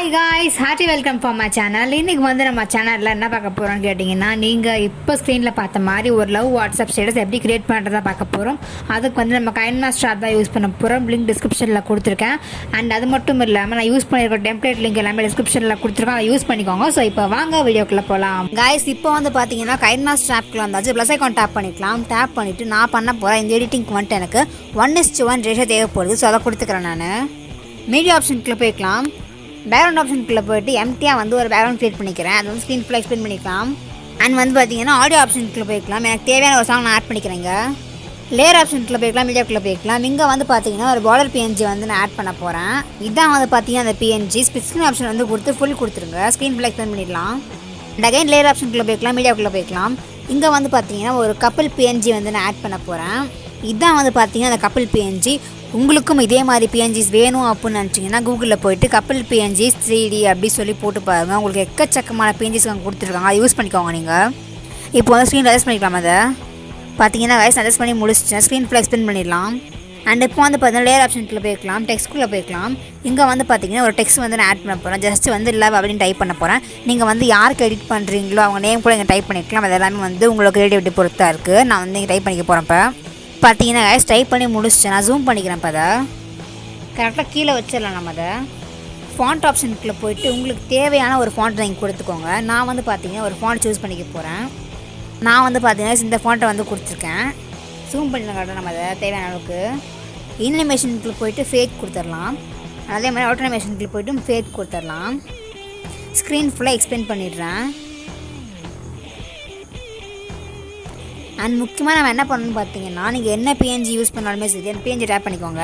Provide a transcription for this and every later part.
Hi guys, hearty welcome for my channel. இன்னைக்கு வந்து நம்ம சேனல்ல என்ன பார்க்க போறோம்னு கேட்டிங்கன்னா, நீங்க இப்போ ஸ்கிரீன்ல பார்த்த மாதிரி ஒரு லவ் வாட்ஸ்அப் ஸ்டேட்டஸ் எப்படி கிரியேட் பண்றதா பார்க்க போறோம். அதுக்கு வந்து நம்ம Kinemaster ஆப் தான் யூஸ் பண்ண போறோம். லிங்க் டிஸ்கிரிப்ஷன்ல கொடுத்திருக்கேன். அண்ட் அது மட்டும் இல்லாம நான் யூஸ் பண்ணிருக்க டெம்ப்ளேட் லிங்க் எல்லாமே டிஸ்கிரிப்ஷன்ல கொடுத்திருக்கேன். அதை யூஸ் பண்ணிக்கோங்க. சோ இப்போ வாங்க வீடியோக்குள்ள போலாம். गाइस, இப்போ வந்து பாத்தீங்கன்னா Kinemaster ஆப்க்குள்ள வந்தாச்சு. ப்ளஸ் ஐகான் டாப் பண்ணிக்கலாம். டாப் பண்ணிட்டு நான் பண்ண போற இந்த எடிட்டிங்க்கு வந்து எனக்கு 1:1 ரேஷியோ தேவைப்படுது. சோ அதை கொடுத்துக்கிறேன். நான் மீடியா ஆப்ஷனுக்குள்ள போய்க்கலாம். பேக்ரவுண்ட் ஆப்ஷனுக்குள்ளே போய்ட்டு எம்டியாக வந்து ஒரு பேக்ரவுண்ட் க்ரியேட் பண்ணிக்கிறேன். அது வந்து ஸ்க்ரீன் ஃபுல்லாக எக்ஸ்பிளைன் பண்ணிக்கலாம். அண்ட் வந்து பார்த்தீங்கன்னா ஆடியோ ஆப்ஷனுக்குள்ளே போய்க்கலாம். எனக்கு தேவையான ஒரு சாங் நான் ஆட் பண்ணிக்கிறேங்க. லேயர் ஆப்ஷனுக்குள்ளே போய்க்கலாம். மீடியாக்குள்ளே போய்க்கலாம். இங்கே வந்து பார்த்தீங்கன்னா ஒரு பார்டர் பிஎன்ஜி வந்து நான் ஆட் பண்ண போகிறேன். இதான் வந்து பார்த்தீங்கன்னா அந்த பிஎன்ஜி ஸ்க்ரீன் ஆப்ஷன் வந்து கொடுத்து ஃபுல் கொடுத்துருங்க. ஸ்க்ரீன் ஃபுல்லாக எக்ஸ்பிளைன் பண்ணிடலாம். அண்ட் அகைன் லேயர் ஆப்ஷனுக்குள்ளே போய்க்கலாம். மீடியாக்குள்ளே போய்க்கலாம். இங்கே வந்து பார்த்தீங்கன்னா ஒரு கப்பிள் பிஎன்ஜி வந்து நான் ஆட் பண்ண போகிறேன். இதான் வந்து பார்த்தீங்கன்னா அந்த கப்பிள் பிஎன்ஜி. உங்களுக்கும் இதே மாதிரி பிஎன்ஜிஸ் வேணும் அப்படின்னு நினச்சிங்கன்னா கூகுளில் போய்ட்டு கப்பிள் பிஎன்ஜிஸ் 3D அப்படி சொல்லி போட்டு பாருங்கள். உங்களுக்கு எக்கச்சக்கமான பிஎன்ஜிஸ் அங்கே கொடுத்துருக்காங்க. அதை யூஸ் பண்ணிக்கோங்க. நீங்கள் இப்போ வந்து ஸ்க்ரீன் அட்ஜஸ்ட் பண்ணிக்கலாம். அதை பார்த்தீங்கன்னா கைஸ் அட்ஜஸ்ட் பண்ணி முடிச்சிட்டேன். ஸ்க்ரீன் ஃபுல்லாக எக்ஸ்பிளைன் பண்ணிடலாம். அண்ட் இப்போ வந்து பார்த்தீங்கன்னா லேயர் ஆப்ஷனுக்குள்ளே போய்க்கலாம். டெக்ஸ்ட்குள்ளே போய்க்கலாம். இங்கே வந்து பார்த்தீங்கன்னா ஒரு டெக்ஸ்ட் வந்து நான் ஆட் பண்ண போகிறேன். ஜஸ்ட் வந்து லவ் அப்படின்னு டைப் பண்ண போகிறேன். நீங்கள் வந்து யாருக்கு எடிட் பண்ணுறீங்களோ அவங்க நேம் கூட இங்கே டைப் பண்ணிக்கலாம். அது எல்லாமே வந்து உங்களுக்கு கிரியேட்டிவிட்டி பொறுத்தா இருக்குது. நான் வந்து இங்கே டைப் பண்ணிக்க போகிறேன். இப்போ பார்த்தீங்கன்னா கைஸ் டைப் பண்ணி முடிச்சிட்டேன். நான் ஜூம் பண்ணிக்கிறேன். இப்போ அதை கரெக்டாக கீழே வச்சிடலாம். நம்ம அதை ஃபாண்ட் ஆப்ஷனுக்குள்ளே போய்ட்டு உங்களுக்கு தேவையான ஒரு ஃபாண்ட் நீங்கள் கொடுத்துக்கோங்க. நான் வந்து பார்த்தீங்கன்னா ஒரு ஃபாண்ட் சூஸ் பண்ணிக்க போகிறேன். நான் வந்து பார்த்தீங்கன்னா இந்த ஃபாண்ட்டை வந்து கொடுத்துருக்கேன். ஜூம் பண்ணி கரெக்டாக நம்ம அதை தேவையான அளவுக்கு இனிமேஷனுக்குள்ளே போய்ட்டு ஃபேக் கொடுத்துடலாம். அதே மாதிரி ஆட்டோமேஷனுக்குள்ளே போய்ட்டு ஃபேக் கொடுத்துடலாம். ஸ்க்ரீன் ஃபுல்லாக எக்ஸ்பிளைன் பண்ணிடுறேன். அண்ட் முக்கியமாக நம்ம என்ன பண்ணணும்னு பார்த்தீங்கன்னா, நீங்கள் என்ன பிஎன்ஜி யூஸ் பண்ணாலுமே சரி அந்த பிஎன்ஜி டேப் பண்ணிக்கோங்க.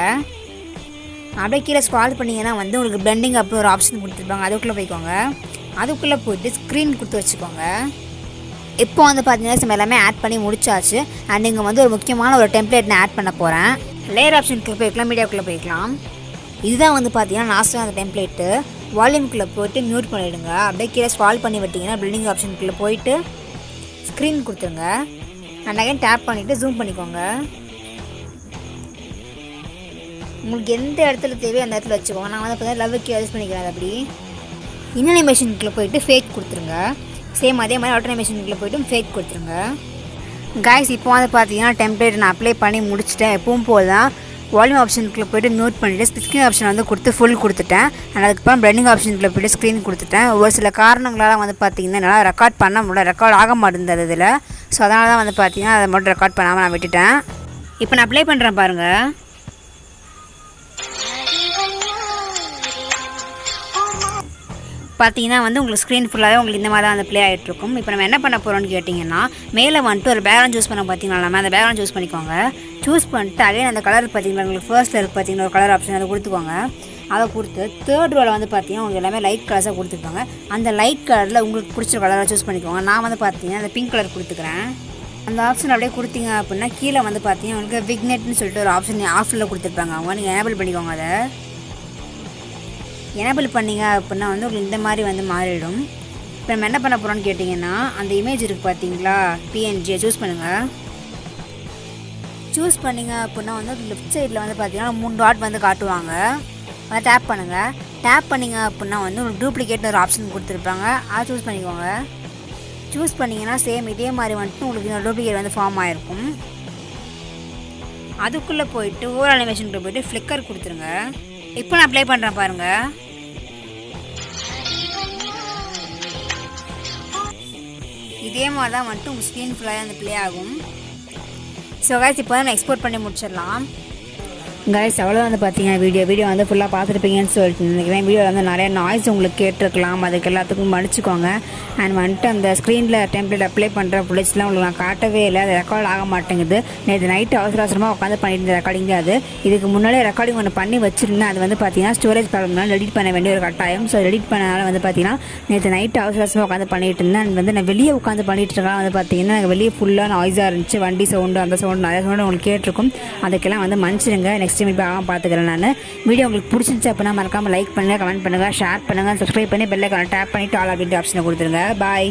அப்படியே கீழே ஸ்க்ரால் பண்ணிங்கன்னா வந்து உங்களுக்கு பிளெண்டிங் அப்படி ஒரு ஆப்ஷன் கொடுத்துருப்பாங்க. அதுக்குள்ளே போய்க்கோங்க. அதுக்குள்ளே போய்ட்டு ஸ்க்ரீன் கொடுத்து வச்சுக்கோங்க. இப்போ வந்து பார்த்தீங்கன்னா நம்ம எல்லாமே ஆட் பண்ணி முடிச்சாச்சு. அண்ட் இங்கே வந்து ஒரு முக்கியமான ஒரு டெம்ப்ளேட் நான் ஆட் பண்ண போகிறேன். லேயர் ஆப்ஷனுக்குள்ளே போய்க்கலாம். மீடியாவுக்குள்ளே போய்க்கலாம். இதுதான் வந்து பார்த்தீங்கன்னா லாஸ்ட்டாக அந்த டெம்ப்ளேட்டு. வால்யூம்குள்ளே போய்ட்டு மியூட் பண்ணிவிடுங்க. அப்படியே கீழே ஸ்க்ரால் பண்ணி விட்டிங்கன்னா பில்டிங் ஆப்ஷனுக்குள்ளே போய்ட்டு ஸ்க்ரீன் கொடுத்துருங்க. அண்ட் அகைன் டேப் பண்ணிவிட்டு ஜூம் பண்ணிக்கோங்க. உங்களுக்கு எந்த இடத்துல தேவையோ அந்த இடத்துல வச்சுக்கோங்க. நான் வந்து பார்த்தீங்கன்னா லவ்வுக்கு அட்ஜஸ்ட் பண்ணிக்கிறேன். அது அப்படி இனிமேஷனுக்குள்ளே போய்ட்டு ஃபேக் கொடுத்துருங்க. சேம் அதே மாதிரி ஆட்டோமேஷனுக்குள்ளே போய்ட்டு ஃபேக் கொடுத்துருங்க. கைஸ், இப்போ வந்து பார்த்தீங்கன்னா டெம்ப்ளேட் நான் அப்ளை பண்ணி முடிச்சிட்டேன். எப்பவும் போல் தான் வால்யூம் ஆப்ஷனுக்குள்ளே போய்ட்டு மியூட் பண்ணிவிட்டு ஸ்க்ரீன் ஆப்ஷன் வந்து கொடுத்து ஃபுல் கொடுத்துட்டேன். அண்ட் அதுக்கப்புறம் பிளெண்டிங் ஆப்ஷனுக்குள்ளே போய்ட்டு ஸ்க்ரீன் கொடுத்துட்டேன். ஒரு சில காரணங்களால் வந்து பார்த்தீங்கன்னா என்னால் ரெக்கார்ட் பண்ண முடியல. ரெக்கார்ட் ஆக மாட்டேங்குது இதில். ஸோ அதனால தான் வந்து பார்த்தீங்கன்னா அதை மட்டும் ரெக்கார்ட் பண்ணாமல் நான் விட்டுட்டேன். இப்போ நான் அப்ளை பண்ணுறேன் பாருங்கள். பார்த்தீங்கன்னா வந்து உங்களுக்கு ஸ்க்ரீன் ஃபுல்லாகவே உங்களுக்கு இந்த மாதிரி தான் வந்து ப்ளே ஆகிட்ருக்கும். இப்போ நம்ம என்ன பண்ண போகிறோம்னு கேட்டிங்கன்னா, மேலே வந்துட்டு ஒரு பேக்ரவுண்ட் சூஸ் பண்ண பார்த்தீங்கன்னா நம்ம அந்த பேக்ரவுண்ட் சூஸ் பண்ணிக்கோங்க. சூஸ் பண்ணிட்டு அகைன் அந்த கலர் பார்த்தீங்கன்னா உங்களுக்கு ஃபர்ஸ்ட்டில் இருக்குது பார்த்தீங்கன்னா ஒரு கலர் ஆப்ஷன் அதை கொடுத்துக்கோங்க. அதை கொடுத்து தேர்ட் ரோவில் வந்து பார்த்தீங்கன்னா உங்களுக்கு எல்லாமே லைட் கலர்ஸாக கொடுத்துருப்பாங்க. அந்த லைட் கலரில் உங்களுக்கு பிடிச்ச கலரை சூஸ் பண்ணிக்கோங்க. நான் வந்து பார்த்தீங்கன்னா அந்த பிங்க் கலர் கொடுத்துக்கிறேன். அந்த ஆப்ஷன் அப்படியே கொடுத்தீங்க அப்படின்னா கீழே வந்து பார்த்தீங்கன்னா உங்களுக்கு விக்னெட்னு சொல்லிட்டு ஒரு ஆப்ஷன் ஆஃபில் கொடுத்துருப்பாங்க. அவங்க நீங்கள் எனேபிள் பண்ணிக்கோங்க. அதை எனேபிள் பண்ணிங்க அப்படின்னா வந்து உங்களுக்கு இந்த மாதிரி வந்து மாறிடும். இப்போ நம்ம என்ன பண்ண போகிறோம்னு கேட்டிங்கன்னா, அந்த இமேஜ் இருக்குது பார்த்தீங்களா பிஎன்ஜியை சூஸ் பண்ணுங்கள். சூஸ் பண்ணிங்க அப்படின்னா வந்து லெஃப்ட் சைடில் வந்து பார்த்தீங்கன்னா 3 டாட் வந்து காட்டுவாங்க. அதை டேப் பண்ணுங்கள். டேப் பண்ணிங்க அப்படின்னா வந்து உங்களுக்கு டூப்ளிகேட்னு ஒரு ஆப்ஷன் கொடுத்துருப்பாங்க. அதை சூஸ் பண்ணிக்கோங்க. சூஸ் பண்ணிங்கன்னா சேம் இதே மாதிரி வந்துட்டு உங்களுக்கு இந்த டூப்ளிகேட் வந்து ஃபார்ம் ஆகிருக்கும். அதுக்குள்ளே போயிட்டு ஓவர் அனிமேஷனுக்குள்ளே போய்ட்டு ஃப்ளிக்கர் கொடுத்துருங்க. இப்போ நான் அப்ளை பண்ணுறேன் பாருங்கள். இதே மாதிரி தான் வந்துட்டு உங்கள் ஸ்க்ரீன் ஃபுல்லாக அந்த ப்ளே ஆகும். ஸோ கைஸ், இப்போ நம்ம எக்ஸ்போர்ட் பண்ணி முடிச்சிடலாம். கைஸ், அவ்வளோ வந்து பார்த்தீங்கன்னா வீடியோ வந்து ஃபுல்லாக பார்த்துருப்பீங்கன்னு சொல்லிட்டு நினைக்கிறேன். வீடியோவில் வந்து நிறைய நாய்ஸ் உங்களுக்கு கேட்டிருக்கலாம். அதுக்கு எல்லாத்துக்கும் மன்னிச்சுக்கோங்க. அண்ட் வந்துட்டு அந்த ஸ்க்ரீனில் டெம்ப்ளேட் அப்ளை பண்ணுற ஃபுட்டேஜ்லாம் உங்களுக்கு நான் காட்டவே இல்லை. அது ரெக்கார்ட் ஆக மாட்டேங்குது. நேற்று நைட்டு அவசரமாக உட்காந்து பண்ணிட்டு ரெக்கார்டிங் அது. இதுக்கு முன்னாடியே ரெக்கார்டிங் ஒன்று பண்ணி வச்சுருந்தேன். அது வந்து பார்த்தீங்கன்னா ஸ்டோரேஜ் ப்ராப்ளம்னால எடிட் பண்ண வேண்டிய ஒரு கட்டாயம். ஸோ எடிட் பண்ணனால வந்து பார்த்தீங்கன்னா நேற்று நைட்டு அவசரமாக உட்காந்து பண்ணிட்டு இருந்தேன். அண்ட் வந்து நான் வெளியே உட்காந்து பண்ணிட்டு இருக்கேன். வந்து பார்த்தீங்கன்னா எனக்கு வெளியே ஃபுல்லாக நாய்ஸாக இருந்துச்சு. வண்டி சவுண்டு அந்த சவுண்டு நிறைய சவுண்டு உங்களுக்கு கேட்டிருக்கும். அதுக்கெல்லாம் வந்து மன்னிச்சிடுங்க. நெக்ஸ்ட் டைம் இப்போ பார்த்துக்கிறேன். நான் வீடியோ உங்களுக்கு பிடிச்சிருந்துச்சு அப்படின்னா மறக்காமல் லைக் பண்ணுங்கள், கமெண்ட் பண்ணுங்கள், ஷேர் பண்ணுங்கள், சப்ஸ்கிரைப் பண்ணி பெல் ஐகானை டேப் பண்ணிவிட்டு ஆல் அப்படின்ற ஆப்ஷனை கொடுத்துருங்க. பாய்.